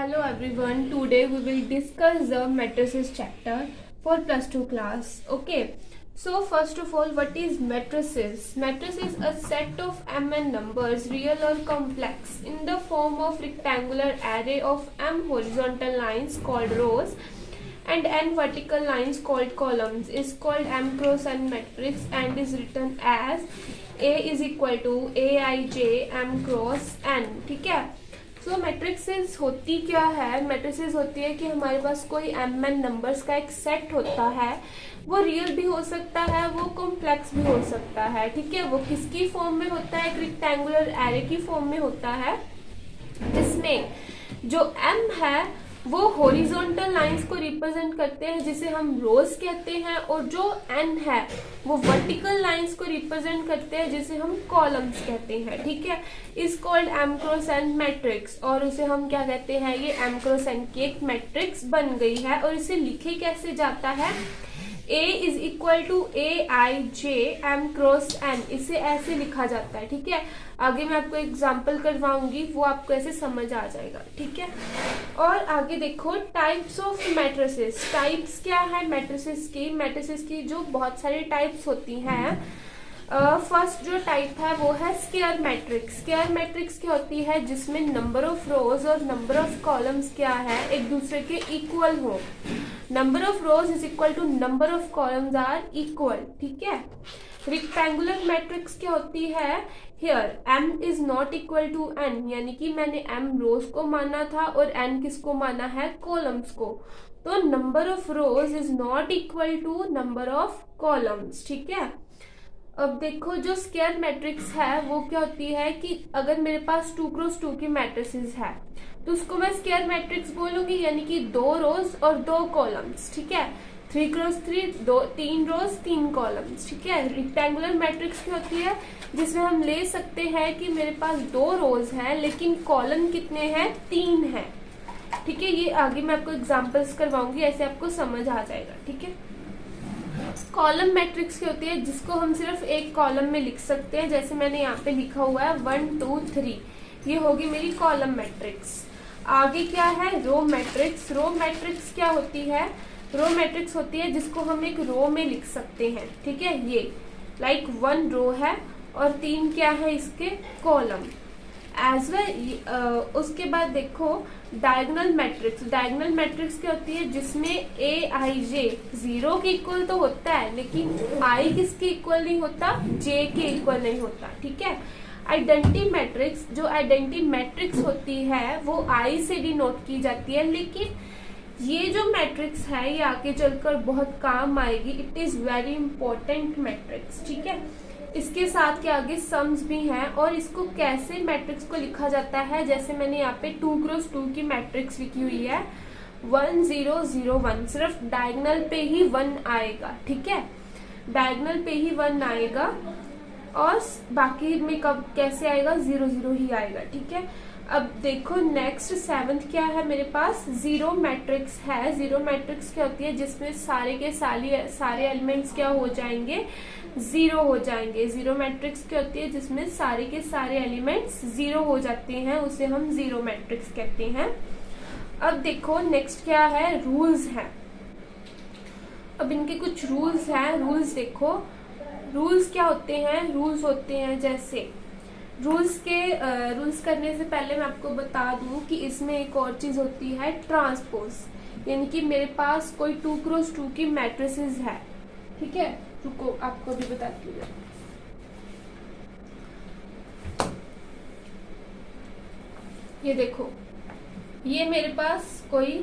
Hello everyone, today we will discuss the matrices chapter for plus 2 class. Okay, so first of all, what is matrices? Matrice is a set of mn numbers, real or complex, in the form of rectangular array of m horizontal lines called rows and n vertical lines called columns is called m cross n matrix and is written as A is equal to aij m cross n. ठीक है, सो matrixes होती क्या है? Matrices होती है कि हमारे पास कोई एम एन नंबर्स का एक सेट होता है, वो रियल भी हो सकता है, वो कॉम्प्लेक्स भी हो सकता है. ठीक है, वो किसकी फॉर्म में होता है? एक रेक्टेंगुलर एरे की फॉर्म में होता है, जिसमें जो m है वो हॉरिजॉन्टल लाइंस को रिप्रेजेंट करते हैं जिसे हम रोज कहते हैं, और जो n है वो वर्टिकल लाइंस को रिप्रेजेंट करते हैं जिसे हम कॉलम्स कहते हैं. ठीक है, is called m cross n matrix, और उसे हम क्या कहते हैं? ये m क्रॉस n की एक मैट्रिक्स बन गई है. और इसे लिखे कैसे जाता है? A is equal to aij m cross n, इसे ऐसे लिखा जाता है. ठीक है, आगे मैं आपको एग्जांपल करवाऊंगी, वो आपको ऐसे समझ आ जाएगा. ठीक है, और आगे देखो टाइप्स ऑफ मैट्रिसेस. टाइप्स क्या है मैट्रिसेस की? मैट्रिसेस की जो बहुत सारी टाइप्स होती हैं. फर्स्ट जो टाइप है वो है स्क्वायर मैट्रिक्स. स्क्वायर मैट्रिक्स क्या होती है? जिसमें नंबर ऑफ रोज और नंबर ऑफ कॉलम्स क्या है? एक दूसरे के इक्वल हो. Number of rows is equal to number of columns are equal. ठीक है, रेक्टेंगुलर मैट्रिक्स क्या होती है? Here m is not equal to n, यानी कि मैंने m रोज को माना था और n किसको माना है? कॉलम्स को. तो number of rows is not equal to number of columns. ठीक है, अब देखो जो स्क्वायर मैट्रिक्स है वो क्या होती है कि अगर मेरे पास 2 क्रॉस 2 की मैट्रिसेस है तो उसको मैं स्क्वायर मैट्रिक्स बोलूंगी, यानी कि 2 रोज और 2 कॉलम्स. ठीक है, 3 क्रॉस 3 3 रोज 3 कॉलम्स. ठीक है, रेक्टेंगुलर मैट्रिक्स की होती है जिसमें हम ले सकते हैं कि मेरे पास 2 रोज हैं लेकिन कॉलम कितने हैं? 3 हैं. ठीक है, ये आगे मैं आपको एग्जांपल्स करवाऊंगी, ऐसे आपको समझ आ जाएगा. ठीक है, कॉलम मैट्रिक्स की होती है जिसको हम सिर्फ एक कॉलम में लिख सकते हैं, जैसे मैंने यहाँ पे लिखा हुआ है 1 2 3, ये होगी मेरी कॉलम मैट्रिक्स. आगे क्या है? Row matrix. रो मैट्रिक्स क्या होती है? रो मैट्रिक्स होती है जिसको हम एक रो में लिख सकते हैं. ठीक है, ये लाइक 1 रो है और 3 क्या है इसके? Column as well. उसके बाद देखो डायगोनल मैट्रिक्स. डायगोनल मैट्रिक्स क्या होती है? जिसमें ए आई जे 0 के इक्वल तो होता है लेकिन आई किसके इक्वल नहीं होता? जे के इक्वल नहीं होता. ठीक है, आइडेंटिटी मैट्रिक्स. जो आइडेंटिटी मैट्रिक्स होती है वो आई से डिनोट की जाती है, लेकिन ये जो मैट्रिक्स है ये आगे चलकर बहुत काम आएगी. It is very important matrix. ठीक है, इसके साथ के आगे सम्स भी हैं. और इसको कैसे मैट्रिक्स को लिखा जाता है? जैसे मैंने यहाँ पे 2 क्रॉस 2 की मैट्रिक्स लिखी हुई है 1 0 0 1, सिर्फ डायगोनल पे ही 1 आएगा. ठीक है, डायगोनल पे ही 1 आएगा और बाकी में कब कैसे आएगा? 0 0 ही आएगा. ठीक है, अब देखो नेक्स्ट 7th क्या है मेरे पास? जीरो मैट्रिक्स है. जीरो मैट्रिक्स क्या होती है? जिसमें सारे के सारे एलिमेंट्स क्या हो जाएंगे? 0 हो जाएंगे. जीरो मैट्रिक्स क्या होती है? जिसमें सारे के सारे एलिमेंट्स 0 हो जाते हैं, उसे हम जीरो मैट्रिक्स कहते हैं. अब देखो नेक्स्ट क्या है? रूल्स हैं. अब इनके कुछ रूल्स हैं. रूल्स देखो, रूल्स क्या होते हैं? रूल्स होते हैं जैसे रूल्स करने से पहले मैं आपको बता दूं कि इसमें एक और चीज होती है ट्रांसपोज, यानी कि मेरे पास कोई 2 क्रॉस 2 की मैट्रिसेस है. ठीक है, रुको आपको भी बताती हूँ. ये देखो, ये मेरे पास कोई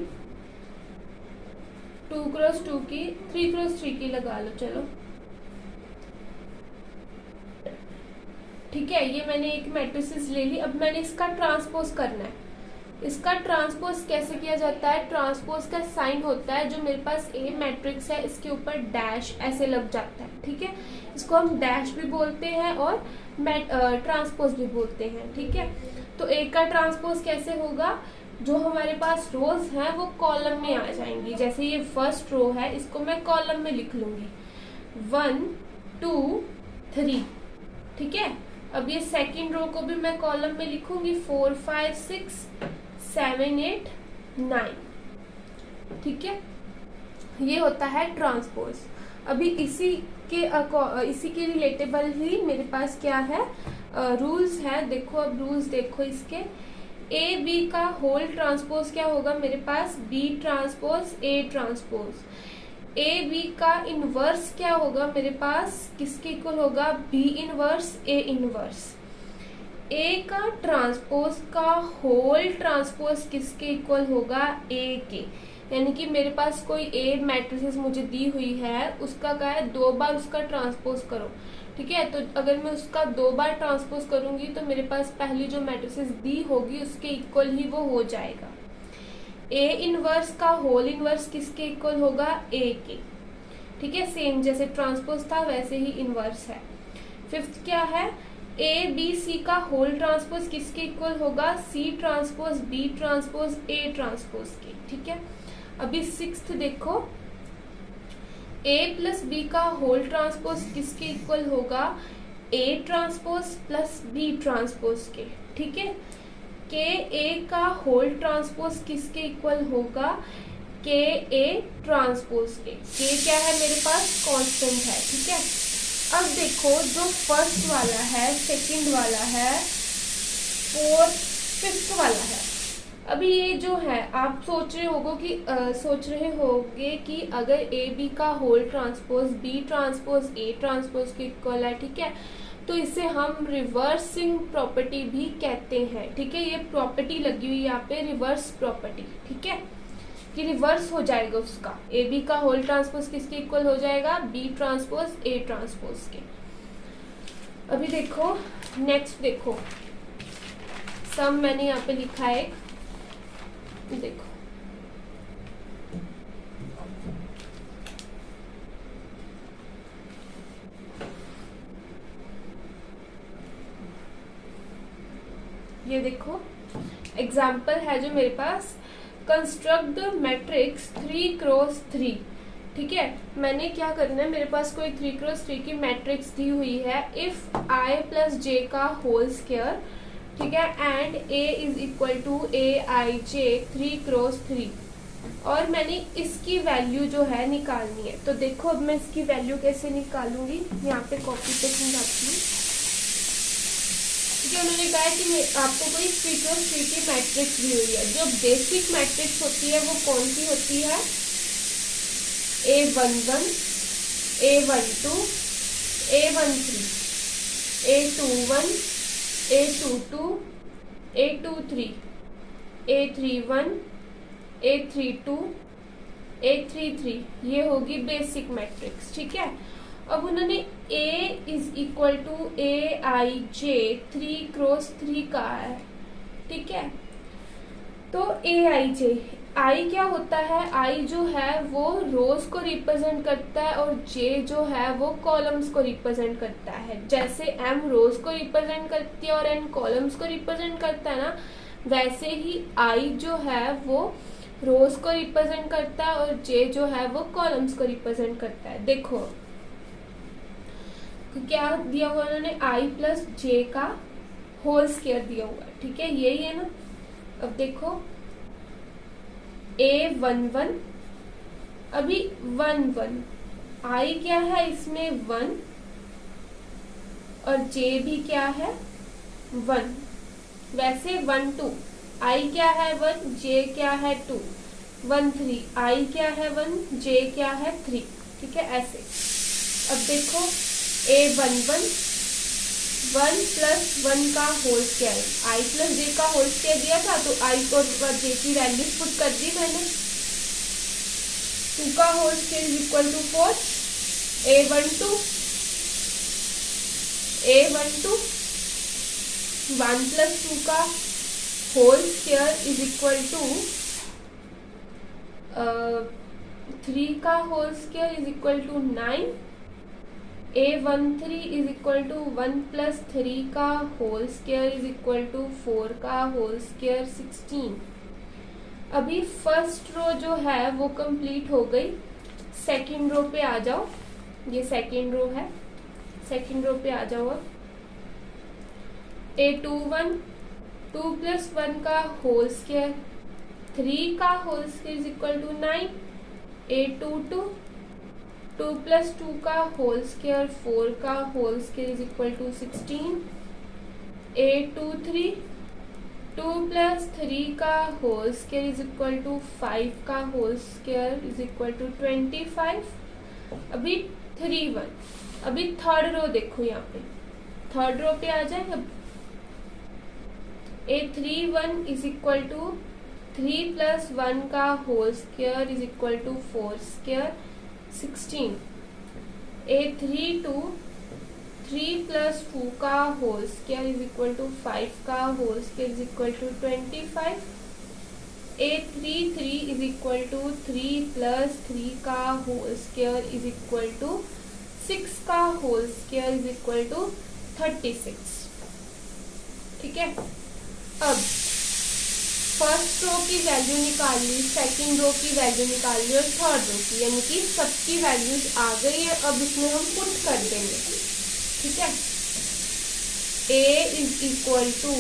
2 क्रॉस 2 की 3 क्रॉस 3 की लगा लो. चलो ठीक है, ये मैंने एक मैट्रिसेस ले ली. अब मैंने इसका ट्रांसपोज करना है. इसका ट्रांसपोज कैसे किया जाता है? ट्रांसपोज का साइन होता है जो मेरे पास ए मैट्रिक्स है इसके ऊपर डैश ऐसे लग जाता है. ठीक है, इसको हम डैश भी बोलते हैं और ट्रांसपोज भी बोलते हैं. ठीक है, तो ए का ट्रांसपोज कैसे होगा? जो हमारे पास रोज है वो कॉलम में आ जाएंगी. जैसे ये फर्स्ट रो है, इसको मैं कॉलम में लिख लूंगी 1 2 3. ठीक है, अब ये सेकंड रो को भी मैं कॉलम में लिखूंगी 4 5 6 7 8 9। ठीक है, ये होता है ट्रांसपोज। अभी इसी के रिलेटेबल ही मेरे पास क्या है, रूल्स है। देखो अब रूल्स देखो इसके, ए बी का होल ट्रांसपोज क्या होगा मेरे पास, B transpose A transpose. A B का इनवर्स क्या होगा मेरे पास, किसके इक्वल होगा, B inverse A inverse. A का ट्रांसपोज का होल ट्रांसपोज किसके इक्वल होगा, ए के। यानी कि मेरे पास कोई ए मैट्रिसेस मुझे दी हुई है, उसका क्या है, 2 बार उसका ट्रांसपोज करो। ठीक है, तो अगर मैं उसका 2 बार ट्रांसपोज करूंगी तो मेरे पास पहली जो मैट्रिसेस दी होगी उसके इक्वल ही वो हो जाएगा। ए इनवर्स का होल इनवर्स किसके इक्वल होगा, ए के। ठीक है, सेम जैसे ट्रांसपोज था वैसे ही इनवर्स है। फिफ्थ क्या है, ए बी सी का होल ट्रांसपोज किसके इक्वल होगा, C transpose B transpose A transpose के। ठीक है, अभी सिक्स्थ देखो, ए प्लस बी का होल ट्रांसपोज किसके इक्वल होगा, A transpose plus B transpose के। ठीक है, के ए का होल ट्रांसपोज किसके इक्वल होगा, के ए ट्रांसपोज के। क्या है मेरे पास, कांस्टेंट है। ठीक है, अब देखो जो फर्स्ट वाला है, सेकंड वाला है, फोर्थ फिफ्थ वाला है। अभी ये जो है आप सोच रहे होगे कि अगर ए बी का whole transpose B transpose A transpose के इक्वल है, ठीक है, तो इसे हम रिवर्सिंग प्रॉपर्टी भी कहते हैं। ठीक है, ये प्रॉपर्टी लगी हुई यहाँ पे, रिवर्स प्रॉपर्टी। ठीक है, कि रिवर्स हो जाएगा उसका, ए बी का होल ट्रांसपोज किसके इक्वल हो जाएगा, बी ट्रांसपोज ए ट्रांसपोज के। अभी देखो नेक्स्ट, देखो सम मैंने यहाँ पे लिखा है, देखो ये देखो एग्जाम्पल है जो मेरे पास, कंस्ट्रक्ट द मैट्रिक्स 3 क्रॉस 3। ठीक है, मैंने क्या करना है, मेरे पास कोई 3 क्रॉस 3 की मैट्रिक्स दी हुई है, इफ आई प्लस जे का होल स्क्वायर। ठीक है, and A is equal to A I J 3 cross 3, और मैंने इसकी वैल्यू जो है निकालनी है। तो देखो अब मैं इसकी वैल्यू कैसे निकालूंगी, यहाँ पे कॉपी पे समझाती हूँ। क्योंकि उन्होंने कहा है कि आपको कोई 3 क्रॉस 3 की मैट्रिक्स दी हुई है। जो बेसिक मैट्रिक्स होती है वो कौन सी होती है, A11, A12, A13, A21, A22, A23, A31, A32, A33, ये होगी बेसिक मैट्रिक्स। ठीक है, अब उन्होंने A is equal to A I J 3 cross 3 का है। ठीक है, तो ए आई जे, आई क्या होता है, आई जो है वो रोज को रिप्रेजेंट करता है और जे जो है वो कॉलम्स को रिप्रेजेंट करता है। जैसे एम रोज को रिप्रेजेंट करती है और एन कॉलम्स को रिप्रेजेंट करता है ना, वैसे ही आई जो है वो रोज को रिप्रेजेंट करता है और जे जो है वो कॉलम्स को रिप्रेजेंट करता है। देखो क्या दिया हुआ उन्होंने, आई प्लस जे का होल स्क्वायर दिया हुआ है। ठीक है, यही है ना। अब देखो A11, अभी 1 आई क्या है इसमें 1 और जे भी क्या है 1। वैसे 1 2 आई क्या है 1, जे क्या है 2, 1 3 आई क्या है 1, जे क्या है 3। ठीक है, ऐसे। अब देखो A11 1 + 1 का होल स्क्वायर, आई प्लस जे का होल स्क्वायर दिया था तो आई को जे की वैल्यू पुट कर दी मैंने। 2 का whole square is equal to 4, A12 1 + 2 का whole square is equal to 3 का whole square is equal to 9, A13 is equal to 1 + 3 का whole square is equal to 4 का होल स्क्वायर 16। अभी फर्स्ट रो जो है वो कंप्लीट हो गई। सेकंड रो पे आ जाओ, ये सेकंड रो है, सेकंड रो पे आ जाओ। अब A21 2 + 1 का होल स्क्वायर 3 का whole square is equal to 9, A22, 2 plus 2 का होल स्क्वायर 4 का whole square is equal to 16, A23, 2 plus 3 का whole square is equal to 5 का whole square is equal to 25। अभी 3 1, अभी थर्ड रो देखो, यहाँ पे थर्ड रो पे आ जाए। अब A31 is equal to 3 plus 1 का whole square is equal to 4 square 16, A32, 3 plus 2 का whole square is equal to 5 का whole square is equal to 25, A33 is equal to 3 plus 3 का whole square is equal to 6 का whole square is equal to 36। ठीक है, अब first row की value निकाल ली, second row की वैल्यू निकाल ली और थर्ड रो की, यानी कि सबकी वैल्यूज आ गई है। अब इसमें हम पुट कर देंगे। ठीक है, A is equal to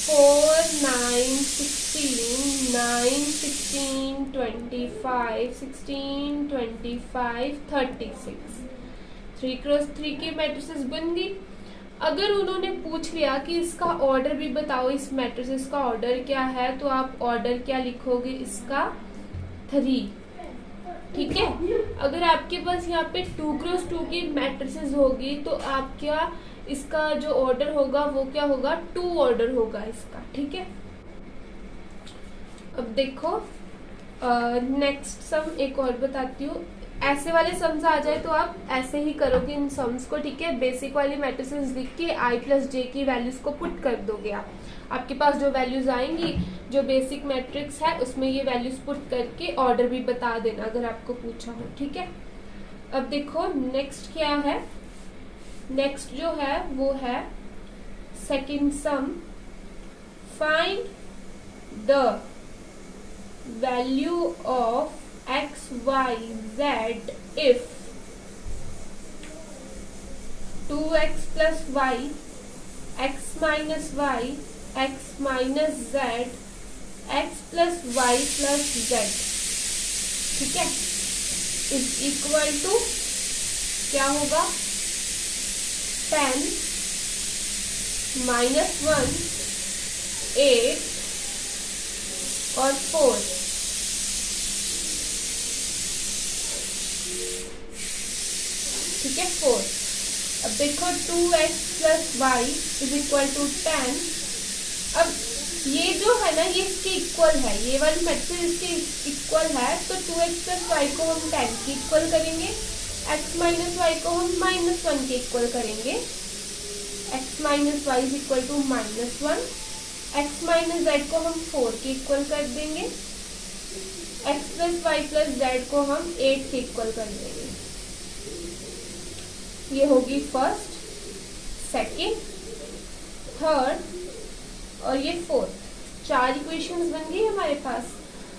4 9 16 9 16 25 16 25 36, 3 cross 3 की मैट्रिसेस बन गई। अगर उन्होंने पूछ लिया कि इसका ऑर्डर भी बताओ, इस मैट्रिसेस का ऑर्डर क्या है, तो आप ऑर्डर क्या लिखोगे, इसका 3। ठीक है, अगर आपके पास यहाँ पे 2 क्रॉस 2 की मैट्रिसेस होगी तो आप क्या, इसका जो ऑर्डर होगा वो क्या होगा, 2 ऑर्डर होगा इसका। ठीक है, अब देखो नेक्स्ट सम एक और बताती हूँ। ऐसे वाले सम्स आ जाए तो आप ऐसे ही करोगे इन सम्स को। ठीक है, बेसिक वाली मैट्रिसेस लिख के I प्लस J की वैल्यूज को पुट कर दोगे आप। आपके पास जो वैल्यूज आएंगी, जो बेसिक मैट्रिक्स है उसमें ये वैल्यूज पुट करके ऑर्डर भी बता देना अगर आपको पूछा हो। ठीक है, अब देखो नेक्स्ट क्या है। नेक्स्ट जो है वो है second some, find the value of x y z if 2x plus y, x minus y, x minus z, x plus y plus z। ठीक है, इज इक्वल टू क्या होगा, 10 माइनस 1 8 और 4। ठीक है, 4। अब देखो 2x plus Y is equal to 10। अब ये जो है ना, ये इसके इक्वल है, ये वाली मैट्रिक्स इसके इक्वल है, तो 2x प्लस वाई को हम 10 के इक्वल करेंगे, x माइनस वाई को हम -1 के इक्वल करेंगे, x minus Y is equal to -1, x minus Z को हम 4 के इक्वल कर देंगे, x plus Y plus Z को हम 8 के इक्वल कर देंगे। ये होगी फर्स्ट, सेकंड, थर्ड और ये फोर्थ। 4 इक्वेशंस बन गई हमारे पास।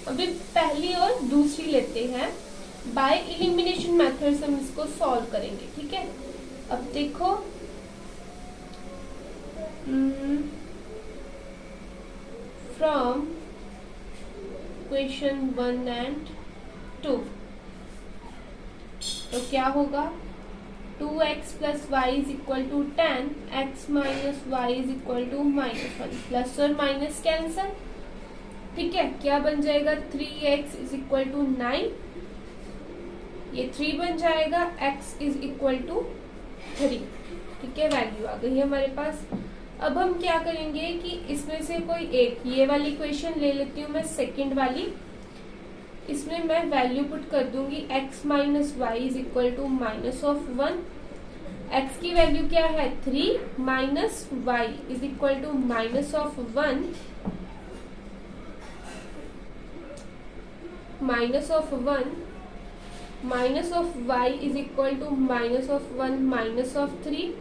अभी पहली और दूसरी लेते हैं, बाय एलिमिनेशन मेथड से हम इसको सॉल्व करेंगे। ठीक है, अब देखो फ्रॉम क्वेश्चन 1 and 2, तो क्या होगा, 2x plus Y is equal to 10, x minus Y is equal to -1, plus और माइनस कैंसल। ठीक है, क्या बन जाएगा, 3x इज इक्वल टू 9, ये 3 बन जाएगा, x इज इक्वल टू 3। ठीक है, वैल्यू आ गई है हमारे पास। अब हम क्या करेंगे कि इसमें से कोई एक, ये वाली इक्वेशन ले लेती हूँ मैं, सेकंड वाली, इसमें मैं वैल्यू पुट कर दूंगी, x minus Y is equal to -1, x की वैल्यू क्या है 3, minus Y is equal to -1, minus of Y is equal to -1 minus of 3,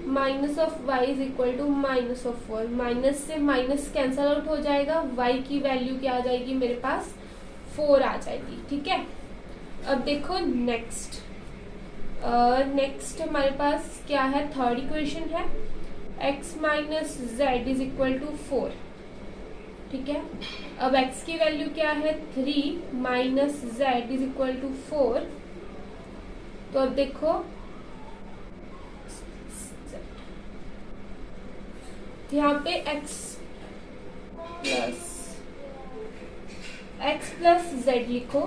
minus of Y is equal to -4। Minus से minus cancel out हो जाएगा, y की value क्या आ जाएगी मेरे पास 4 आ जाएगी। ठीक है, अब देखो नेक्स्ट हमारे पास क्या है, थर्ड इक्वेशन है, x minus Z is equal to 4। ठीक है। अब x की वैल्यू क्या है 3 minus Z is equal to 4। तो अब देखो यहाँ पे x प्लस जेड लिखो,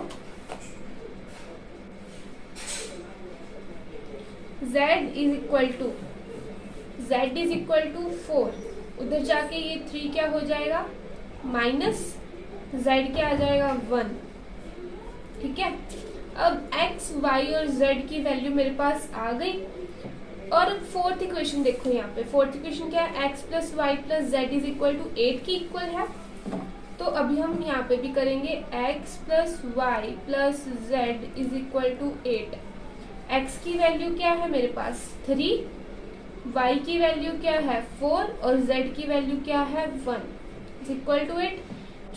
z इज इक्वल टू 4। उधर जाके ये 3 क्या हो जाएगा माइनस z क्या आ जाएगा 1। ठीक है। अब x y और z की वैल्यू मेरे पास आ गई। और फोर्थ इक्वेशन देखो, यहाँ पे फोर्थ इक्वेशन क्या है, x plus Y plus Z is equal to 8 की इक्वल है। तो अभी हम यहाँ पे भी करेंगे x plus Y plus Z is equal to 8। x की वैल्यू क्या है मेरे पास 3, y की वैल्यू क्या है 4 और z की वैल्यू क्या है 1 is equal to 8।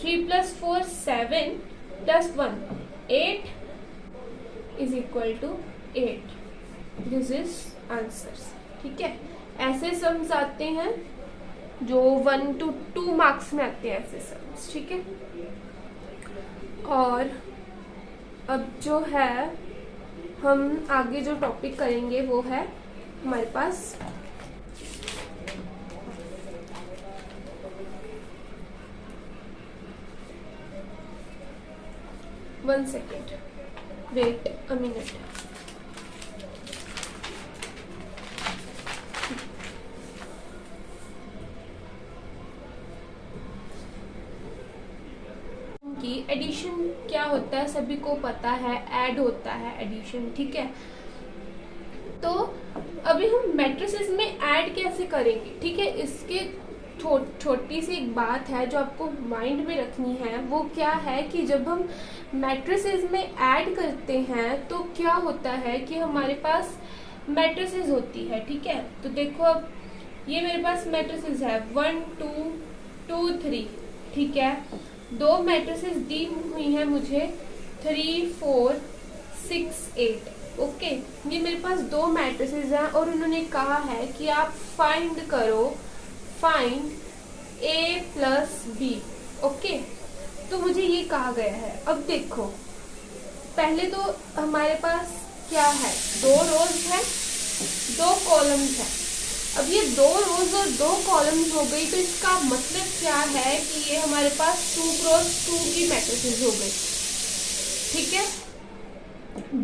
3 plus 4 7 plus 1 8 is equal to 8। This is answers. ठीक है, ऐसे सम्स आते हैं जो 1 to 2 मार्क्स में आते हैं ऐसे सम्स। ठीक है। और अब जो है हम आगे जो टॉपिक करेंगे वो है हमारे पास one second, wait a minute. कि एडिशन क्या होता है सभी को पता है, ऐड होता है एडिशन। ठीक है। तो अभी हम मैट्रिसेस में ऐड कैसे करेंगे, ठीक है, इसके छोटी सी एक बात है जो आपको माइंड में रखनी है। वो क्या है कि जब हम मैट्रिसेस में ऐड करते हैं तो क्या होता है कि हमारे पास मैट्रिसेस होती है। ठीक है। तो देखो अब ये मेरे पास मैट्रिसेस है 1 2 2 3। ठीक है। दो मैट्रिसेस दी हुई हैं मुझे 3 4 6 8। ओके, ये मेरे पास दो मैट्रिसेस हैं और उन्होंने कहा है कि आप फाइंड करो, find A plus B। Okay, तो मुझे ये कहा गया है। अब देखो पहले तो हमारे पास क्या है, दो रोज है, दो कॉलम्स है। अब ये दो रोज और दो कॉलम्स हो गई तो इसका मतलब क्या है कि ये हमारे पास 2 क्रॉस 2 की मैट्रिसेस हो गई। ठीक है।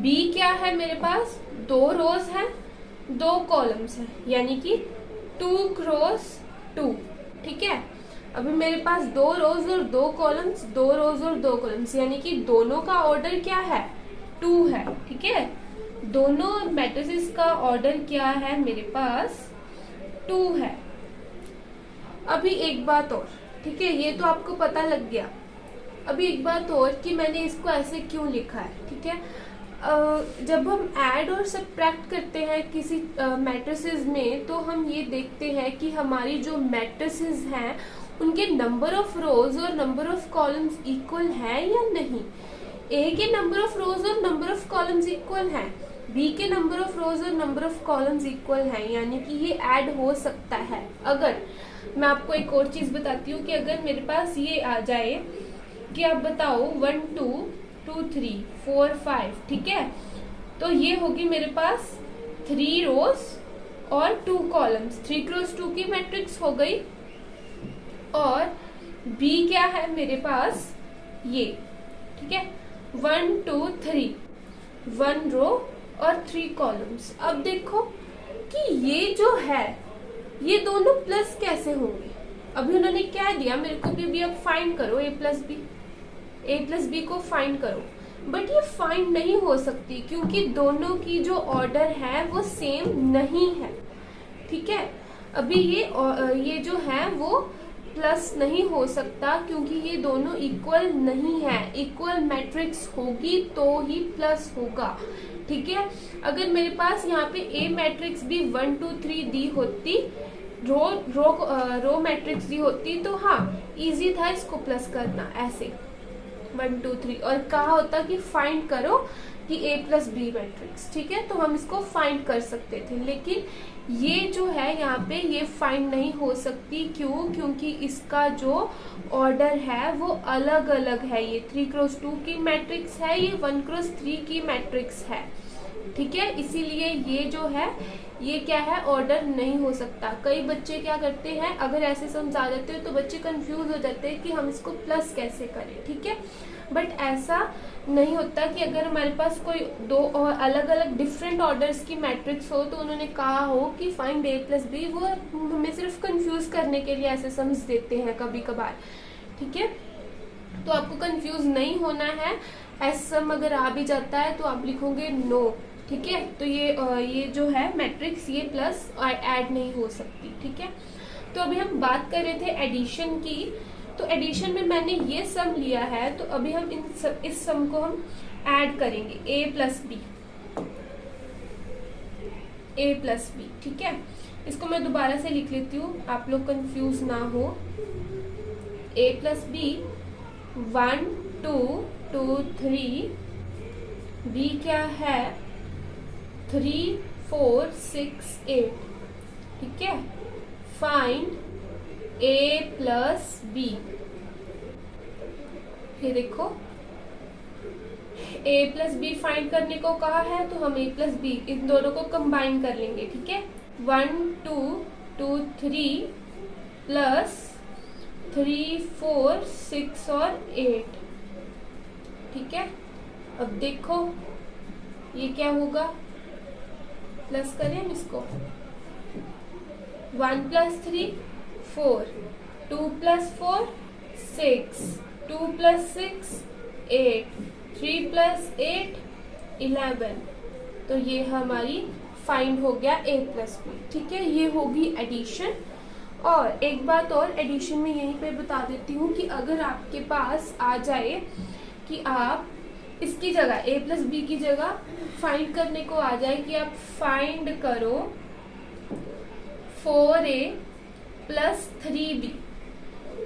B क्या है मेरे पास, दो रोज है, दो कॉलम्स है, यानी कि 2 क्रॉस 2। ठीक है। अभी मेरे पास दो रोज और दो कॉलम्स, दो रोज और दो कॉलम्स, यानी कि दोनों का ऑर्डर क्या है 2 है। ठीक है। दोनों मैट्रिसेस का ऑर्डर क्या है मेरे पास 2 है। अभी एक बात और, ठीक है, ये तो आपको पता लग गया। अभी एक बात और कि मैंने इसको ऐसे क्यों लिखा है। ठीक है। जब हम ऐड और सब्ट्रैक्ट करते हैं किसी मैट्रिसेस में तो हम ये देखते हैं कि हमारी जो मैट्रिसेस हैं उनके नंबर ऑफ रोज और नंबर ऑफ कॉलम्स इक्वल है या नहीं। ए के नंबर ऑफ रोज और नंबर ऑफ कॉलम्स इक्वल हैं, बी के नंबर ऑफ रोज और नंबर ऑफ कॉलम्स इक्वल हैं, यानी कि ये ऐड हो सकता है। अगर मैं आपको एक और चीज बताती हूँ कि अगर मेरे पास ये आ जाए कि आप बताओ 1 2 2 3 4 5। ठीक है। तो ये होगी मेरे पास 3 रोज और 2 कॉलम्स, 3 क्रॉस 2 की मैट्रिक्स हो गई। और B क्या है मेरे पास ये। ठीक है। 1 2 3, 1 रो और 3 कॉलम्स। अब देखो कि ये जो है ये दोनों प्लस कैसे होंगे। अभी उन्होंने क्या दिया मेरे को कि अब फाइंड करो A प्लस बी को फाइंड करो, बट ये फाइंड नहीं हो सकती क्योंकि दोनों की जो ऑर्डर है वो सेम नहीं है। ठीक है। अभी ये जो है वो प्लस नहीं हो सकता क्योंकि ये दोनों इक्वल नहीं है। इक्वल मैट्रिक्स होगी तो ही प्लस होगा। ठीक है। अगर मेरे पास यहाँ पे A मैट्रिक्स भी 1 2 3 दी होती, रो मैट्रिक्स दी होती तो हाँ इजी था इसको प्लस करना, ऐसे 1 2 3, और कहा होता कि फाइंड करो कि A प्लस बी मैट्रिक्स। ठीक है। तो हम इसको फाइंड कर सकते थे, लेकिन ये जो है यहाँ पे ये फाइंड नहीं हो सकती। क्यों? क्योंकि इसका जो ऑर्डर है वो अलग अलग है। ये 3x2 की मैट्रिक्स है, ये 1x3 की मैट्रिक्स है। ठीक है, इसीलिए ये जो है ये क्या है, ऑर्डर नहीं हो सकता। कई बच्चे क्या करते हैं, अगर ऐसे समझा देते हो तो बच्चे कंफ्यूज हो जाते हैं कि हम इसको प्लस कैसे करें। ठीक है, बट ऐसा नहीं होता कि अगर हमारे पास कोई दो और अलग अलग डिफरेंट ऑर्डर्स की मैट्रिक्स हो तो उन्होंने कहा हो कि फाइंड a प्लस बी, वो हमें सिर्फ कंफ्यूज करने के लिए ऐसे समझ देते हैं कभी कभार। ठीक है, तो आपको कंफ्यूज नहीं होना है। सम अगर आ भी जाता है तो आप लिखोगे नो। ठीक है, तो ये जो है मैट्रिक्स ये प्लस ऐड नहीं हो सकती। ठीक है, तो अभी हम बात कर रहे थे एडिशन की। तो एडिशन में मैंने ये सम लिया है, तो अभी हम इस सम को हम ऐड करेंगे a plus B, a plus B. ठीक है, इसको मैं दोबारा से लिख लेती हूँ, आप लोग कंफ्यूज ना हो। a प्लस बी 1 2 2 3, b क्या है 3 4 6 8। ठीक है, फाइंड a प्लस बी। ये देखो a प्लस बी फाइंड करने को कहा है, तो हम a प्लस बी इन दोनों को कंबाइन कर लेंगे। ठीक है, 1 2 2 3 प्लस 3 4 6 और 8। ठीक है, अब देखो ये क्या होगा, प्लस करें हम इसको। 1 प्लस 3 4, 2 प्लस 4 6, 2 प्लस 6 8, 3 प्लस 8 11। तो ये हमारी फाइंड हो गया a प्लस बी। ठीक है, ये होगी एडिशन। और एक बात और एडिशन में यहीं पे बता देती हूँ कि अगर आपके पास आ जाए कि आप इसकी जगह a प्लस बी की जगह फाइंड करने को आ जाए कि आप फाइंड करो 4a प्लस 3b।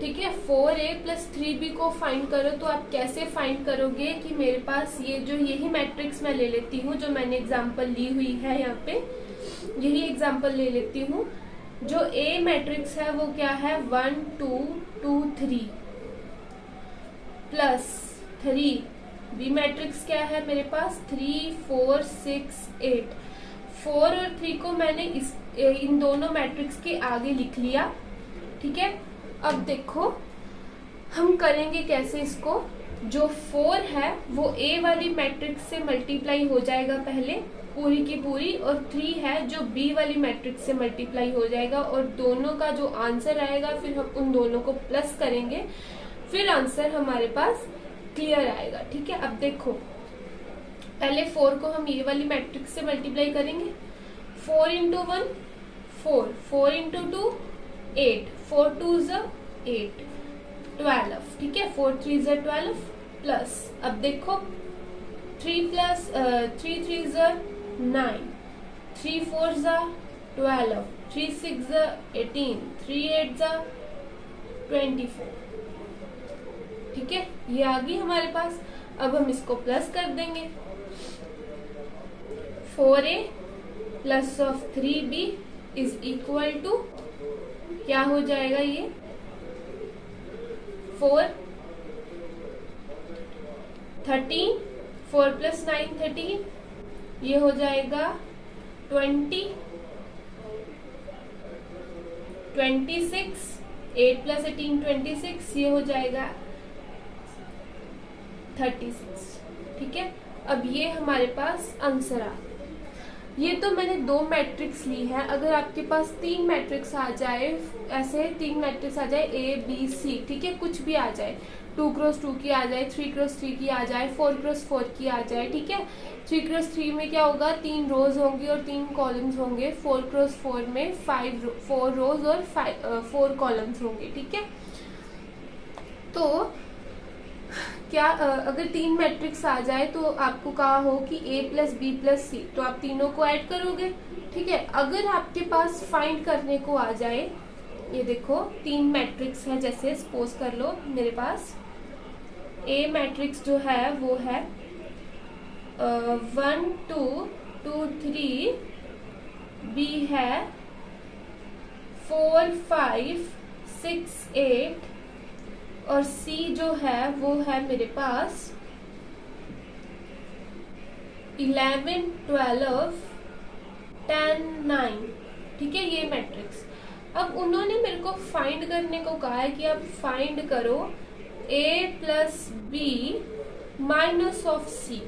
ठीक है, 4a प्लस 3b को फाइंड करो, तो आप कैसे फाइंड करोगे कि मेरे पास ये जो यही मैट्रिक्स मैं ले लेती हूँ, जो मैंने एग्जांपल ली हुई है यहाँ पे, यही एग्जांपल ले लेती हूँ। जो a मैट्रिक्स है वो क्या है 1 2 2 3 प्लस 3, b मैट्रिक्स क्या है मेरे पास 3 4 6 8। 4 और 3 को मैंने इन दोनों मैट्रिक्स के आगे लिख लिया। ठीक है, अब देखो हम करेंगे कैसे इसको। जो 4 है वो a वाली मैट्रिक्स से मल्टीप्लाई हो जाएगा पहले पूरी की पूरी, और 3 है जो b वाली मैट्रिक्स से मल्टीप्लाई हो जाएगा, और दोनों का जो आंसर आएगा फिर हम उन दोनों को प्लस करेंगे, फिर आंसर हमारे पास क्लियर आएगा। ठीक है, अब देखो पहले 4 को हम ये वाली मैट्रिक्स से मल्टीप्लाई करेंगे। 4 इंटू 1 4, 4 इंटू 2 8, 4 2 8 12। ठीक है, 4 3 12 प्लस, अब देखो 3 प्लस 3 3 9, 3 4 12, 3 6 18, 3 8 24। ठीक है, ये आ गई हमारे पास। अब हम इसको प्लस कर देंगे। 4a plus of 3b is equal to क्या हो जाएगा, ये 4 13, 4 प्लस 9 13, ये हो जाएगा 20, 26, 8 प्लस 18 26, ये हो जाएगा 36। ठीक है, अब ये हमारे पास आंसर आ। ये तो मैंने 2 मैट्रिक्स ली है। अगर आपके पास 3 मैट्रिक्स आ जाए, ऐसे 3 मैट्रिक्स आ जाए a b c, ठीक है, कुछ भी आ जाए, 2x2 की आ जाए, 3x3 की आ जाए, 4x4 की आ जाए। ठीक है, 3x3 में क्या होगा 3 रोज होंगी और 3 कॉलम्स होंगे। 4x4 में 4 रोज और 4 कॉलम्स होंगे। ठीक है, तो क्या अगर 3 मैट्रिक्स आ जाए तो आपको कहा हो कि a प्लस बी प्लस सी, तो आप तीनों को ऐड करोगे। ठीक है, अगर आपके पास फाइंड करने को आ जाए, ये देखो 3 मैट्रिक्स है, जैसे सपोज कर लो मेरे पास a मैट्रिक्स जो है वो है 1 2 2 3 बी है 4 5 6 8 और सी जो है वो है मेरे पास 11 12 10 9। ठीक है, ये मैट्रिक्स। अब उन्होंने मेरे को फाइंड करने को कहा है कि आप फाइंड करो a plus B minus of C.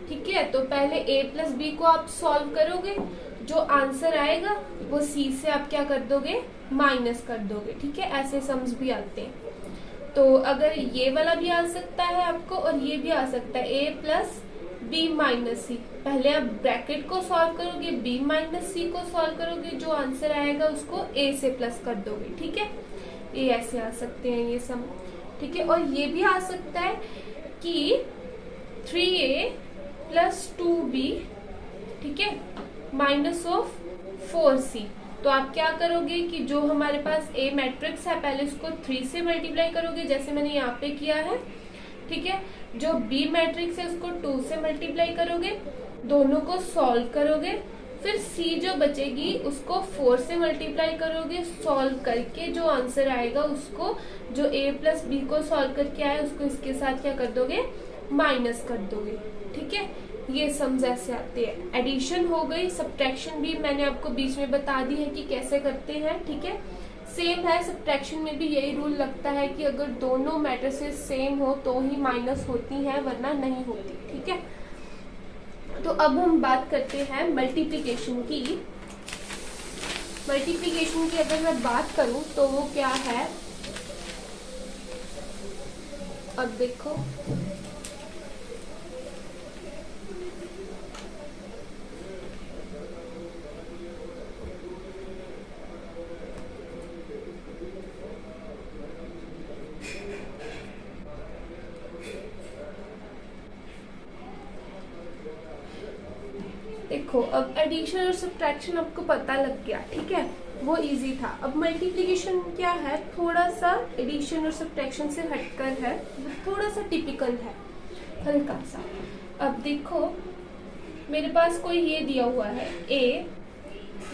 ठीक है, तो पहले a प्लस बी को आप सॉल्व करोगे, जो आंसर आएगा वो c से आप क्या कर दोगे, माइनस कर दोगे। ठीक है, ऐसे सम्स भी आते हैं। तो अगर ये वाला भी आ सकता है आपको और ये भी आ सकता है, a प्लस बी माइनस सी। पहले आप ब्रैकेट को सॉल्व करोगे, b माइनस सी को सॉल्व करोगे, जो आंसर आएगा उसको a से प्लस कर दोगे। ठीक है, ये ऐसे आ सकते हैं ये सम। ठीक है, और ये भी आ सकता है कि 3a प्लस 2b, ठीक है, माइनस ऑफ 4c। तो आप क्या करोगे कि जो हमारे पास a मैट्रिक्स है पहले उसको 3 से मल्टीप्लाई करोगे, जैसे मैंने यहाँ पे किया है। ठीक है, जो b मैट्रिक्स है उसको 2 से मल्टीप्लाई करोगे, दोनों को सॉल्व करोगे, फिर c जो बचेगी उसको 4 से मल्टीप्लाई करोगे, सॉल्व करके जो आंसर आएगा उसको, जो a प्लस बी को सॉल्व करके आए उसको इसके साथ क्या कर दोगे, माइनस कर दोगे। ठीक है, ये सम्स ऐसे आते हैं। एडिशन हो गई, सब्ट्रैक्शन भी मैंने आपको बीच में बता दी है कि कैसे करते हैं। ठीक है, सेम है, सब्ट्रैक्शन में भी यही रूल लगता है कि अगर दोनों मैट्रिसेस सेम हो तो ही माइनस होती हैं, वरना नहीं होती। ठीक है, तो अब हम बात करते हैं मल्टीप्लिकेशन की। मल्टीप्लिकेशन की अगर मैं बात करूं तो वो क्या है, अब देखो देखो, अब एडिशन और सब्ट्रैक्शन आपको पता लग गया। ठीक है, वो इजी था। अब मल्टीप्लिकेशन क्या है, थोड़ा सा एडिशन और सब्ट्रैक्शन से हटकर है, थोड़ा सा टिपिकल है, हल्का सा। अब देखो मेरे पास कोई ये दिया हुआ है a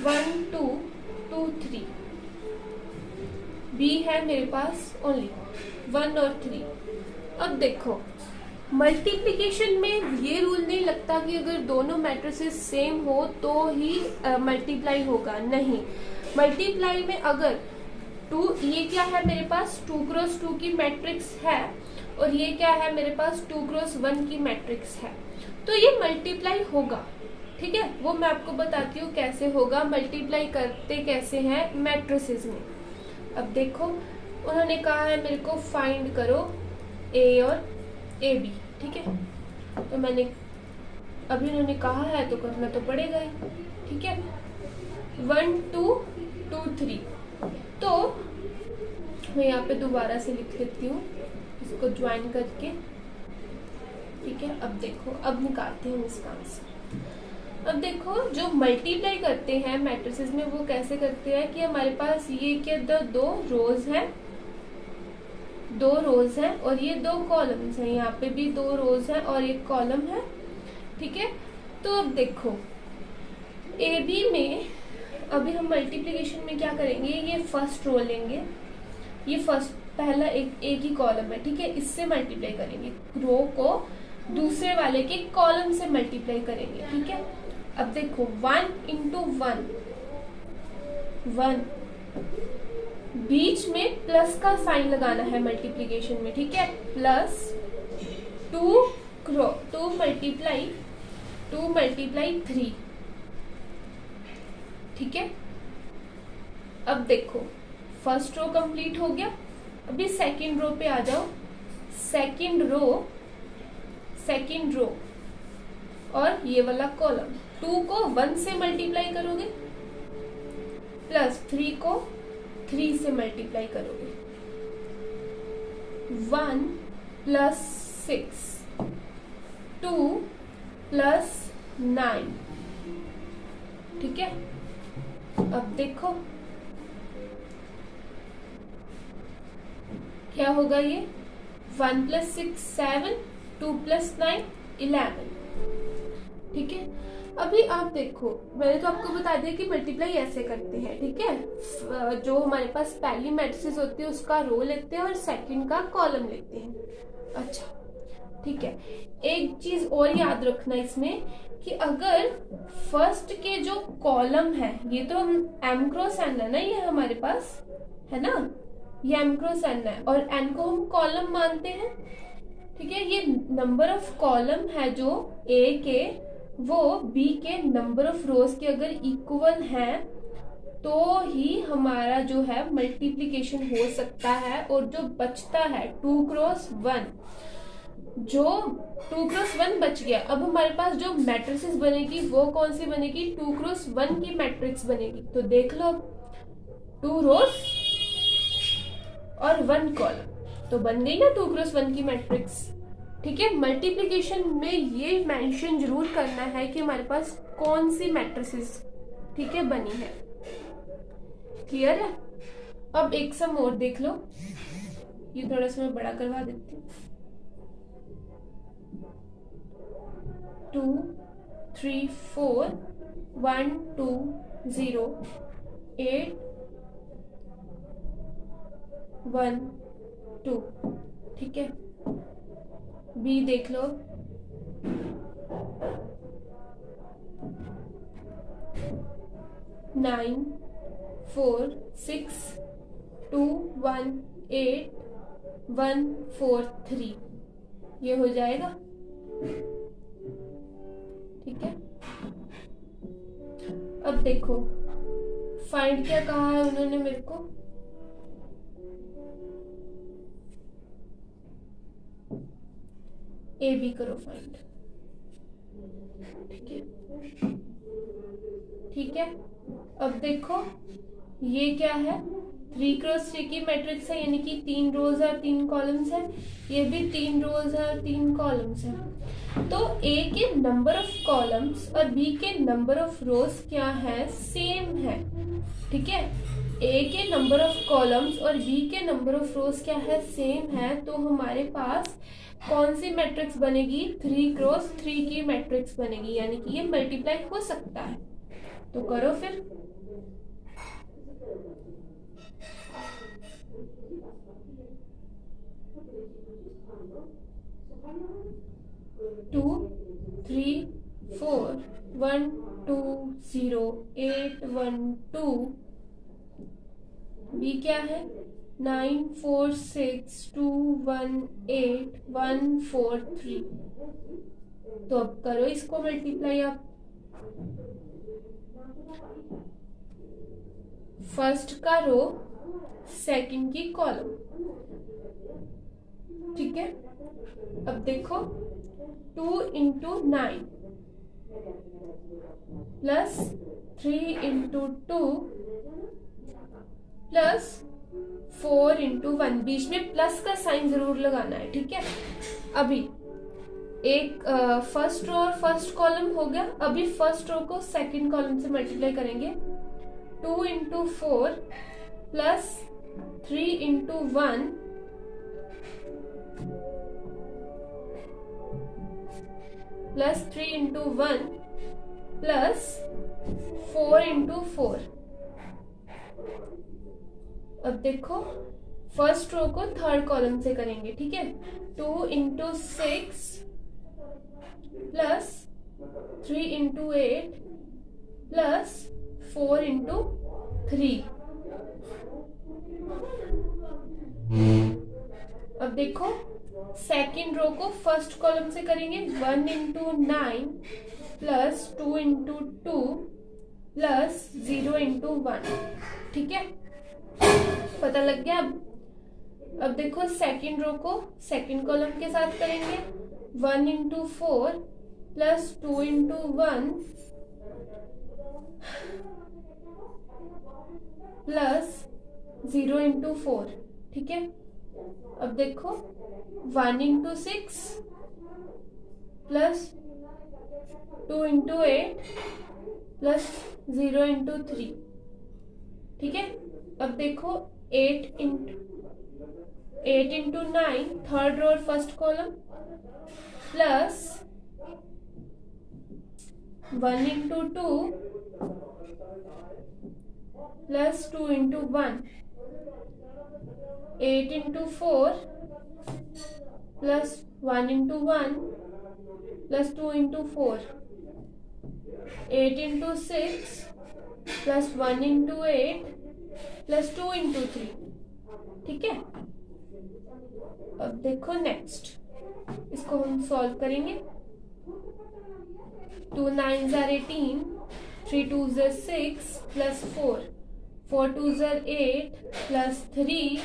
1 2 2 3, b है मेरे पास ओनली 1 और 3। अब देखो मल्टीप्लिकेशन में ये रूल नहीं लगता कि अगर दोनों मैट्रिसेस सेम हो तो ही मल्टीप्लाई होगा, नहीं। मल्टीप्लाई में अगर ये क्या है मेरे पास 2 क्रॉस 2 की मैट्रिक्स है और ये क्या है मेरे पास 2 क्रॉस 1 की मैट्रिक्स है, तो ये मल्टीप्लाई होगा। ठीक है, वो मैं आपको बताती हूँ कैसे होगा, मल्टीप्लाई करते कैसे हैं मैट्रिसेस में। अब देखो उन्होंने कहा है मेरे को फाइंड करो a और ए बी। ठीक है, तो मैंने अभी उन्होंने कहा है तो करना तो पड़ेगा ही। ठीक है, 1 2 2 3, तो मैं यहाँ पे दोबारा से लिख लेती हूँ इसको ज्वाइन करके। ठीक है, अब देखो, अब निकालते हैं इसका आंसर। अब देखो जो मल्टीप्लाई करते हैं मैट्रिसेस में वो कैसे करते हैं कि हमारे पास ये क्या दो रोज हैं, 2 रोज हैं और ये 2 कॉलम्स हैं, यहाँ पे भी 2 रोज हैं और एक कॉलम है। ठीक है, तो अब देखो ए बी में अभी हम मल्टीप्लिकेशन में क्या करेंगे, ये फर्स्ट रो लेंगे, ये फर्स्ट पहला एक ही कॉलम है। ठीक है, इससे मल्टीप्लाई करेंगे, रो को दूसरे वाले के कॉलम से मल्टीप्लाई करेंगे। ठीक है, अब देखो 1 इंटू 1 1, बीच में प्लस का साइन लगाना है मल्टीप्लिकेशन में। ठीक है, प्लस 2 मल्टीप्लाई 3। ठीक है, अब देखो फर्स्ट रो कंप्लीट हो गया, अभी सेकंड रो पे आ जाओ। सेकंड रो और ये वाला कॉलम, 2 को 1 से मल्टीप्लाई करोगे, प्लस 3 को 3 से मल्टीप्लाई करोगे, 1 प्लस 6, 2 प्लस 9। ठीक है, अब देखो क्या होगा, ये 1 प्लस 6 7, 2 प्लस 9 11। ठीक है, अभी आप देखो, मैंने तो आपको बता दिया कि मल्टीप्लाई ऐसे करते हैं, ठीक है। जो हमारे पास पहली मैट्रिसेस होती है उसका रो लेते हैं और सेकंड का कॉलम लेते हैं। अच्छा, ठीक है। एक चीज और याद रखना इसमें कि अगर फर्स्ट के जो कॉलम है, ये तो हम m क्रॉस n है ना, ये हमारे पास है ना, ये m क्रॉस n है और n को हम कॉलम मानते हैं, ठीक है। ये नंबर ऑफ कॉलम है जो a के वो b के नंबर ऑफ रोज के अगर इक्वल है तो ही हमारा जो है मल्टीप्लिकेशन हो सकता है। और जो बचता है 2 क्रॉस 1, जो 2 क्रॉस 1 बच गया, अब हमारे पास जो मैट्रिसेस बनेगी वो कौन सी बनेगी, 2 क्रॉस 1 की मैट्रिक्स बनेगी। तो देख लो, 2 रोज और 1 कॉलम, तो बन गई ना 2 क्रॉस 1 की मैट्रिक्स, ठीक है। मल्टीप्लिकेशन में ये मेंशन जरूर करना है कि हमारे पास कौन सी मैट्रिसेस, ठीक है, बनी है। क्लियर है? अब एक सम और देख लो, ये थोड़ा सा मैं बड़ा करवा देती हूँ। 2 3 4 1 2 0 8 1 2, ठीक है। बी देख लो, 9 4 6 2 1 8 1 4 3, ये हो जाएगा, ठीक है। अब देखो फाइंड क्या कहा है उन्होंने मेरे को, ए बी करो फाइंड, ठीक है, ठीक है। अब देखो ये क्या है, 3 क्रॉस 3 की मैट्रिक्स है, यानी कि 3 रोज और 3 कॉलम्स है, ये भी 3 रोज और 3 कॉलम्स है। तो ए के नंबर ऑफ कॉलम्स और बी के नंबर ऑफ रोज क्या है, सेम है, ठीक है। ए के नंबर ऑफ कॉलम्स और बी के नंबर ऑफ रोज क्या है, सेम है। तो हमारे पास कौन सी मैट्रिक्स बनेगी, 3 क्रॉस 3 की मैट्रिक्स बनेगी, यानी कि ये मल्टीप्लाई हो सकता है। तो करो फिर, टू 3 4 1 2 0 8 1 2, बी क्या है 9 4 6 2 1 8 1 4 3। तो अब करो इसको मल्टीप्लाई आप, फर्स्ट का रो सेकंड की कॉलम, ठीक है। अब देखो 2 into 9 plus 3 into 2 plus 4 into 1, बीच में प्लस का साइन जरूर लगाना है, ठीक है। अभी एक फर्स्ट रो और फर्स्ट कॉलम हो गया, अभी फर्स्ट रो को सेकंड कॉलम से मल्टीप्लाई करेंगे, 2 into 4 plus 3 into 1 plus 3 into 1 plus 4 into 4। अब देखो फर्स्ट रो को थर्ड कॉलम से करेंगे, ठीक है। 2 into 6 plus 3 into 8 plus 4 into 3। अब देखो सेकेंड रो को फर्स्ट कॉलम से करेंगे, 1 into 9 plus 2 into 2 plus 0 into 1, ठीक है। पता लग गया? अब देखो सेकेंड रो को सेकेंड कॉलम के साथ करेंगे, 1 into 4 plus 2 into 1 plus 0 into 4, ठीक है। अब देखो 1 into 6 plus 2 into 8 plus 0 into 3, ठीक है। अब देखो 8 इंटू 9 थर्ड रो और first column plus 1 into 2 plus 2 into 1, 8 into 4 plus 1 into 1 plus 2 into 4, 8 into 6 plus 1 into 8 plus 2 into 3। ठीक है, अब देखो नेक्स्ट, इसको हम सॉल्व करेंगे। 2 9s are 18, 3 2s are 6 plus 4, 4 2s are 8 plus 3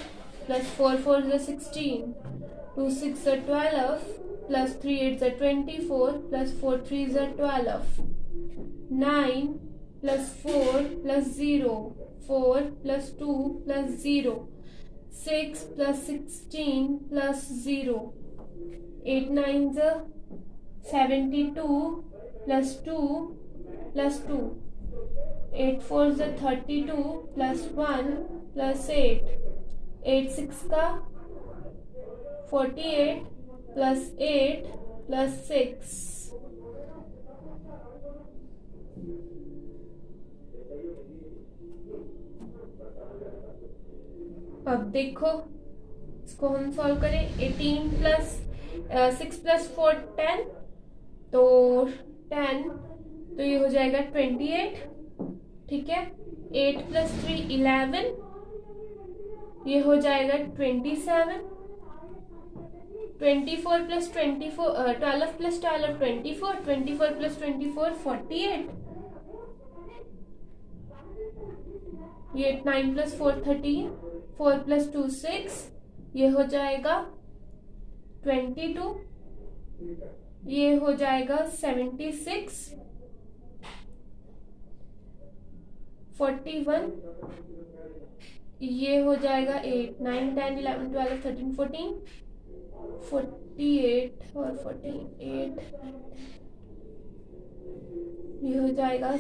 plus 4 4s are 16, 2 6 are 12 plus 3 8s are 24 plus 4 3s are 12, 9 plus 4 plus 0, 4 plus 2 plus 0, 6 plus 16 plus 0, 8 9s are 72 plus 2 plus 2, 8 4s are 32 plus 1 plus 8, 8 6 का 48 plus 8 plus 6। अब देखो इसको हम solve करें। 18 plus 6 plus 4 10, तो 10, तो ये हो जाएगा 28। ठीक है, 8 प्लस 3 11, ये हो जाएगा 27। 24 प्लस 24 12 प्लस 12 24, 24 प्लस 24 48, ये 9 प्लस 4 13, 4 प्लस 2 6, ये हो जाएगा 22, ये हो जाएगा 76, 41, ये हो जाएगा 8 9 10 11 12 13 14, 48 और 48, ये हो जाएगा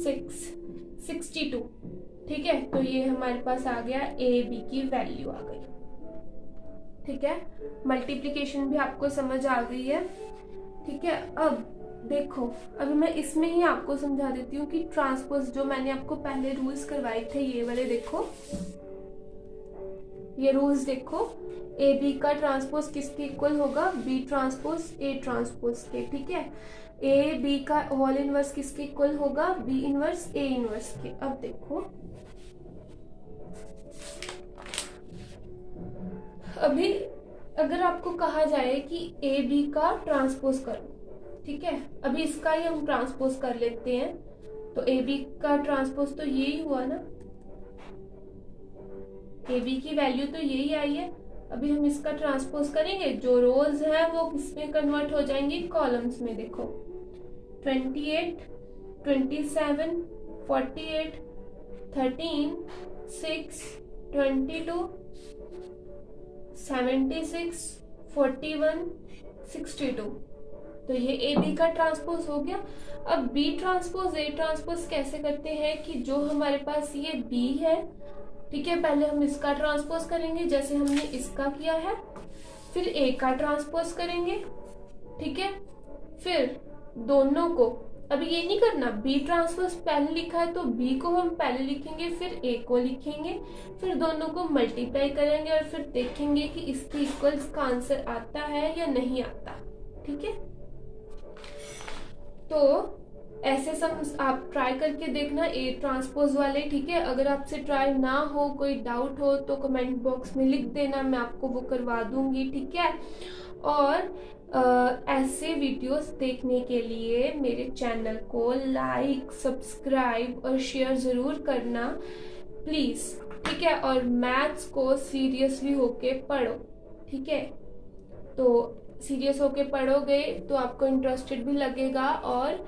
62। ठीक है, तो ये हमारे पास आ गया, ए बी की वैल्यू आ गई। ठीक है, मल्टीप्लिकेशन भी आपको समझ आ गई है। ठीक है, अब देखो, अभी मैं इसमें ही आपको समझा देती हूँ कि ट्रांसपोज जो मैंने आपको पहले रूल्स करवाए थे, ये वाले देखो, ये रूल्स देखो। ए बी का ट्रांसपोज किसके इक्वल होगा? बी ट्रांसपोज ए ट्रांसपोज के। ठीक है, ए बी का होल इनवर्स किसके इक्वल होगा? बी इनवर्स ए इनवर्स के। अब देखो, अभी अगर आपको कहा जाए कि ए बी का ट्रांसपोज करो, ठीक है, अभी इसका ही हम ट्रांसपोज कर लेते हैं, तो ए बी का ट्रांसपोज तो यही हुआ ना, ए बी की वैल्यू तो यही आई है। अभी हम इसका ट्रांसपोज करेंगे, जो रोज है वो किसमें कन्वर्ट हो जाएंगी? कॉलम्स में। देखो 28 27 48 13 6 22 76 41 62, तो ये ए बी का ट्रांसपोज हो गया। अब बी ट्रांसपोज ए ट्रांसपोज कैसे करते हैं कि जो हमारे पास ये बी है, ठीक है, पहले हम इसका ट्रांसपोज करेंगे जैसे हमने इसका किया है, फिर ए का ट्रांसपोज करेंगे। ठीक है, फिर दोनों को, अभी ये नहीं करना, बी ट्रांसपोज पहले लिखा है तो बी को हम पहले लिखेंगे, फिर ए को लिखेंगे, फिर दोनों को मल्टीप्लाई करेंगे और फिर देखेंगे कि इसके इक्वल इसका आंसर आता है या नहीं आता। ठीक है, तो ऐसे सब आप ट्राई करके देखना ए ट्रांसपोज वाले। ठीक है, अगर आपसे ट्राई ना हो, कोई डाउट हो तो कमेंट बॉक्स में लिख देना, मैं आपको वो करवा दूंगी। ठीक है, और ऐसे वीडियोस देखने के लिए मेरे चैनल को लाइक, सब्सक्राइब और शेयर ज़रूर करना प्लीज़। ठीक है, और मैथ्स को सीरियसली होके पढ़ो। ठीक है, तो सीरियस होके पढ़ोगे तो आपको इंटरेस्टेड भी लगेगा और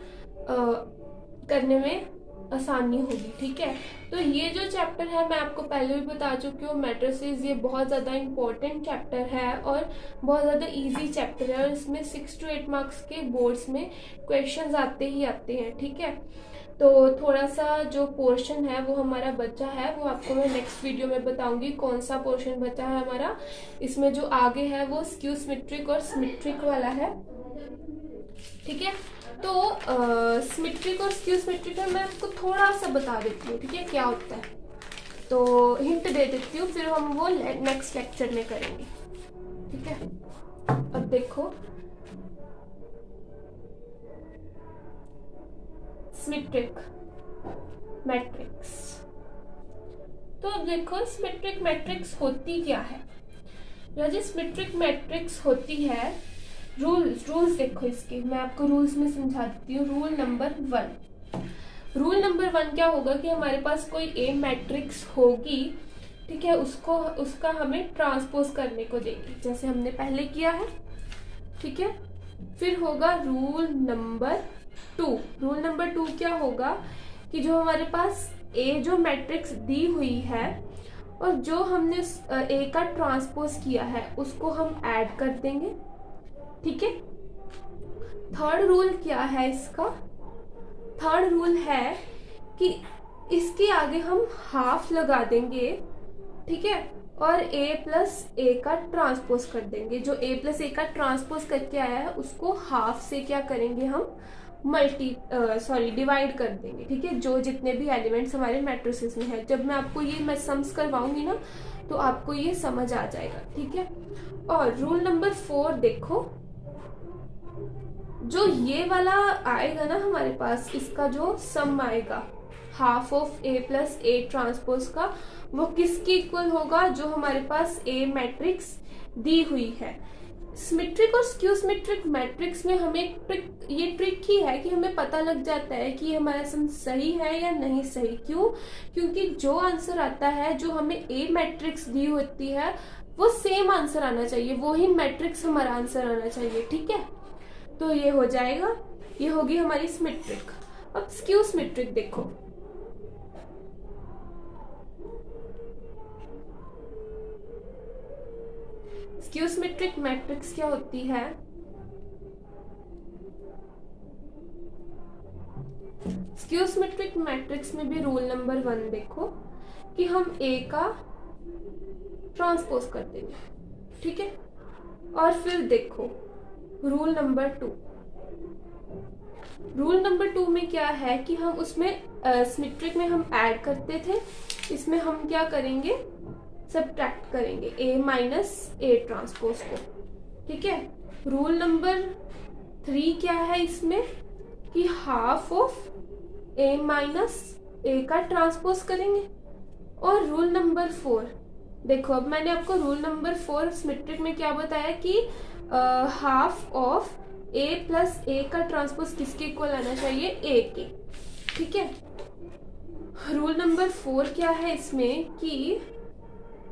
करने में आसानी होगी। ठीक है, तो ये जो चैप्टर है मैं आपको पहले भी बता चुकी हूँ, मैट्रिसेस, ये बहुत ज़्यादा इम्पोर्टेंट चैप्टर है और बहुत ज़्यादा इजी चैप्टर है, और इसमें 6 to 8 मार्क्स के बोर्ड्स में क्वेश्चंस आते ही आते हैं। ठीक है, तो थोड़ा सा जो पोर्शन है वो हमारा बचा है, वो आपको मैं नेक्स्ट वीडियो में बताऊंगी कौन सा पोर्शन बचा है हमारा। इसमें जो आगे है वो स्क्यू सिमेट्रिक और सिमेट्रिक वाला है। ठीक है। तो सिमेट्रिक और स्क्यू सिमेट्रिक में मैं आपको थोड़ा सा बता देती हूँ, ठीक है, क्या होता है, तो हिंट दे देती हूँ, फिर हम वो नेक्स्ट लेक्चर में करेंगे, ठीक है। अब देखो सिमेट्रिक मैट्रिक्स, तो अब देखो सिमेट्रिक मैट्रिक्स होती क्या है। जो सिमेट्रिक मैट्रिक्स होती है, रूल्स देखो इसके, मैं आपको रूल्स में समझा देती हूँ। रूल नंबर वन क्या होगा कि हमारे पास कोई ए मैट्रिक्स होगी, ठीक है, उसका हमें ट्रांसपोज करने को देगी, जैसे हमने पहले किया है, ठीक है। फिर होगा रूल नंबर टू क्या होगा कि जो हमारे पास ए जो मैट्रिक्स दी हुई है और जो हमने ए का ट्रांसपोज किया है उसको हम ऐड कर देंगे, ठीक है। थर्ड रूल क्या है इसका, थर्ड रूल है कि इसके आगे हम हाफ लगा देंगे, ठीक है, और a प्लस ए का ट्रांसपोज कर देंगे। जो a प्लस ए का ट्रांसपोज करके आया है उसको हाफ से क्या करेंगे हम डिवाइड कर देंगे, ठीक है, जो जितने भी एलिमेंट्स हमारे मैट्रिसेस में है। जब मैं आपको ये मैं सम्स करवाऊंगी ना तो आपको ये समझ आ जाएगा, ठीक है। और रूल नंबर 4 देखो, जो ये वाला आएगा ना हमारे पास, इसका जो सम आएगा half of A plus A transpose का, वो किसके इक्वल होगा, जो हमारे पास ए मैट्रिक्स दी हुई है। सिमेट्रिक और स्क्यू सिमेट्रिक मैट्रिक्स में हमें ये ट्रिक ही है कि हमें पता लग जाता है कि हमारा सम सही है या नहीं सही। क्यों? क्योंकि जो आंसर आता है, जो हमें ए मैट्रिक्स दी होती है, वो सेम आंसर आना चाहिए, वो ही मैट्रिक्स हमारा आंसर आना चाहिए, ठीक है। तो ये हो जाएगा, ये होगी हमारी सिमेट्रिक। अब स्क्यू सिमेट्रिक देखो, स्क्यू सिमेट्रिक मैट्रिक्स क्या होती है, स्क्यू सिमेट्रिक मैट्रिक्स में भी रूल नंबर 1 देखो कि हम ए का ट्रांसपोज कर देंगे, ठीक है। और फिर देखो रूल नंबर 2 में क्या है कि हम उसमें सिमेट्रिक में हम ऐड करते थे, इसमें हम क्या करेंगे, सब्ट्रैक्ट करेंगे a माइनस ए ट्रांसपोज को, ठीक है। रूल नंबर 3 क्या है इसमें कि हाफ ऑफ a माइनस ए का ट्रांसपोज करेंगे। और रूल नंबर 4 देखो, अब मैंने आपको रूल नंबर 4 सिमेट्रिक में क्या बताया कि हाफ ऑफ a प्लस ए का ट्रांसपोज किसके इक्वल आना चाहिए, a के, ठीक है। रूल नंबर 4 क्या है इसमें कि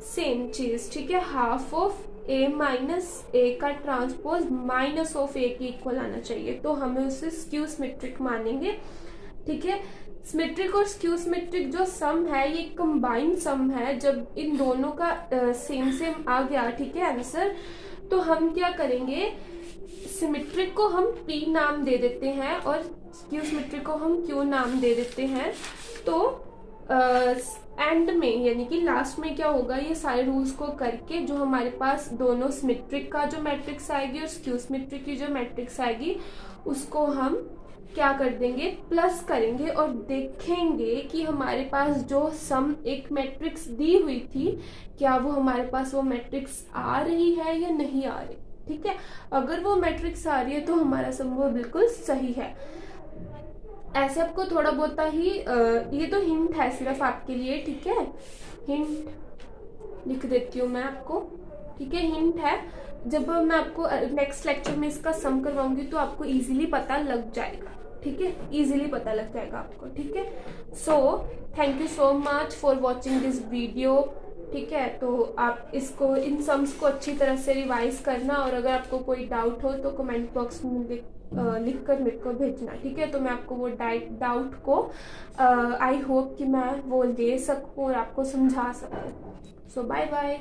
सेम चीज, ठीक है, हाफ ऑफ a माइनस ए का ट्रांसपोज माइनस ऑफ ए के इक्वल आना चाहिए, तो हमें उसे स्क्यू सिमेट्रिक मानेंगे, ठीक है। सिमेट्रिक और स्क्यू सिमेट्रिक जो सम है ये कंबाइंड सम है। जब इन दोनों का सेम आ गया, ठीक है, आंसर, तो हम क्या करेंगे, सिमेट्रिक को हम P नाम दे देते हैं और स्क्यू सिमेट्रिक को हम Q नाम दे देते हैं। तो एंड में यानी कि लास्ट में क्या होगा, ये सारे रूल्स को करके जो हमारे पास दोनों सिमेट्रिक का जो मैट्रिक्स आएगी और स्क्यू सिमेट्रिक की जो मैट्रिक्स आएगी उसको हम क्या कर देंगे, प्लस करेंगे और देखेंगे कि हमारे पास जो सम एक मैट्रिक्स दी हुई थी, क्या वो हमारे पास वो मैट्रिक्स आ रही है या नहीं आ रही, ठीक है। अगर वो मैट्रिक्स आ रही है तो हमारा सम वो बिल्कुल सही है। ऐसे आपको थोड़ा बहुत ही ये तो हिंट है सिर्फ आपके लिए, ठीक है, हिंट लिख देती हूँ मैं आपको, ठीक है, हिंट है। जब मैं आपको नेक्स्ट लेक्चर में इसका सम करवाऊंगी तो आपको इजीली पता लग जाएगा, ठीक है, इजीली पता लग जाएगा आपको, ठीक है। So thank you so much for watching this video, ठीक है। तो आप इसको, इन सम्स को अच्छी तरह से रिवाइज करना, और अगर आपको कोई डाउट हो तो कमेंट बॉक्स में लिख कर मेरे को भेजना, ठीक है। तो मैं आपको वो डाउट को आई होप कि मैं वो ले सकूँ और आपको समझा सकूँ। सो बाय बाय।